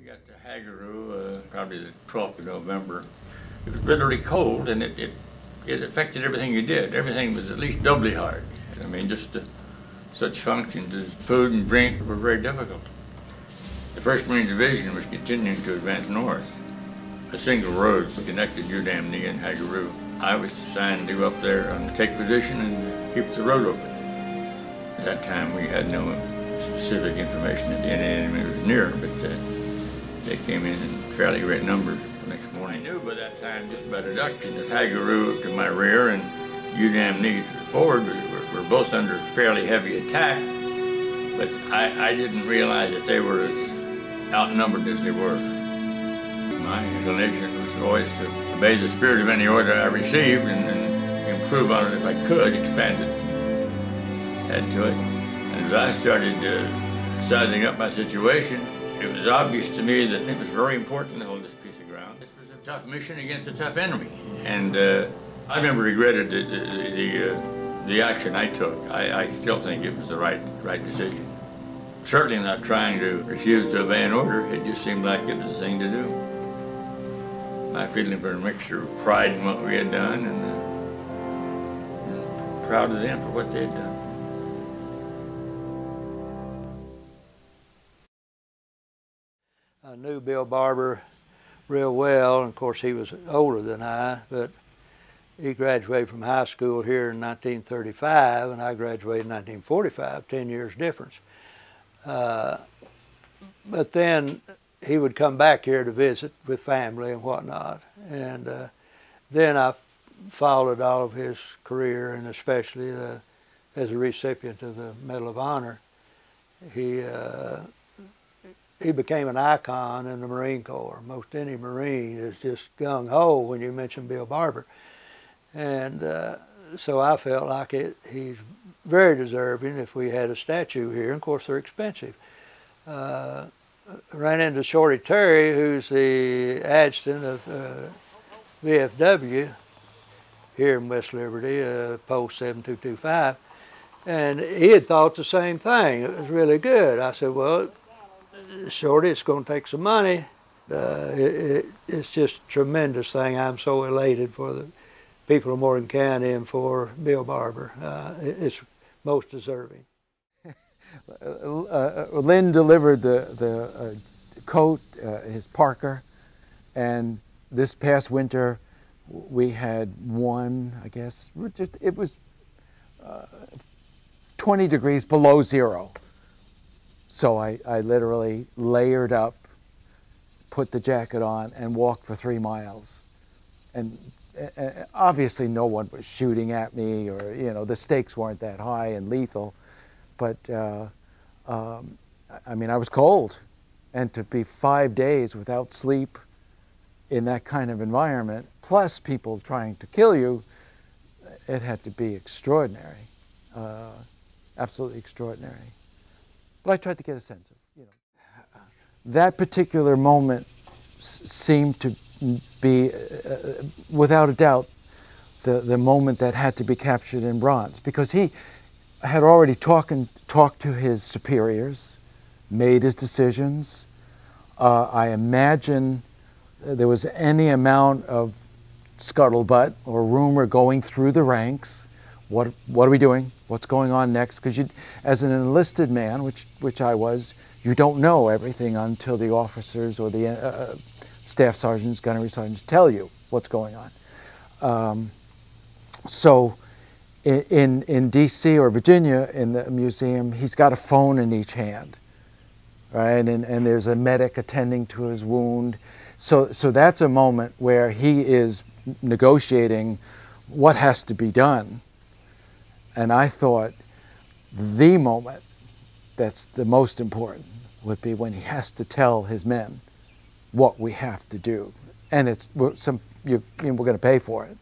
got to Haggeroo, probably the 12th of November. It was literally cold, and it affected everything you did. Everything was at least doubly hard. I mean, just such functions as food and drink were very difficult. The 1st Marine Division was continuing to advance north. A single road connected Udamne and Haggeroo. I was assigned to go up there and take position and keep the road open. At that time, we had no specific information that the enemy was near, but they came in fairly great numbers the next morning. I knew by that time, just by deduction, that Haggeroo to my rear and Udamne to the forward were both under fairly heavy attack, but I didn't realize that they were as outnumbered as they were. My inclination was always to obey the spirit of any order I received and improve on it if I could, expand it, add to it. And as I started sizing up my situation, it was obvious to me that it was very important to hold this piece of ground. This was a tough mission against a tough enemy, and I never regretted the action I took. I still think it was the right decision. Certainly not trying to refuse to obey an order. It just seemed like it was the thing to do. My feeling for a mixture of pride in what we had done and proud of them for what they had done. I knew Bill Barber real well, and of course he was older than I, but he graduated from high school here in 1935, and I graduated in 1945, 10 years difference. But then he would come back here to visit with family and whatnot, and then I followed all of his career, and especially as a recipient of the Medal of Honor. He became an icon in the Marine Corps. Most any Marine is just gung-ho when you mention Bill Barber. And so I felt like he's very deserving if we had a statue here. And of course, they're expensive. Ran into Shorty Terry, who's the adjutant of VFW here in West Liberty, post 7225. And he had thought the same thing. It was really good. I said, well, Shorty, it's going to take some money. It's just a tremendous thing. I'm so elated for the people of Morgan County and for Bill Barber. It's most deserving. Lynn delivered the coat, his parka, and this past winter we had one, I guess, it was 20 degrees below zero. So I literally layered up, put the jacket on, and walked for 3 miles. And obviously no one was shooting at me, or, you know, the stakes weren't that high and lethal. But, I mean, I was cold. And to be 5 days without sleep in that kind of environment, plus people trying to kill you, it had to be extraordinary, absolutely extraordinary. But I tried to get a sense of, you know. That particular moment seemed to be, without a doubt, the moment that had to be captured in bronze, because he had already talked to his superiors, made his decisions. I imagine there was any amount of scuttlebutt or rumor going through the ranks. What are we doing? What's going on next? Because as an enlisted man, which I was, you don't know everything until the officers or the staff sergeants, gunnery sergeants tell you what's going on. So in D.C. or Virginia, in the museum, he's got a phone in each hand, right? And there's a medic attending to his wound. So that's a moment where he is negotiating what has to be done. And I thought the moment that's the most important would be when he has to tell his men what we have to do. And we're going to pay for it.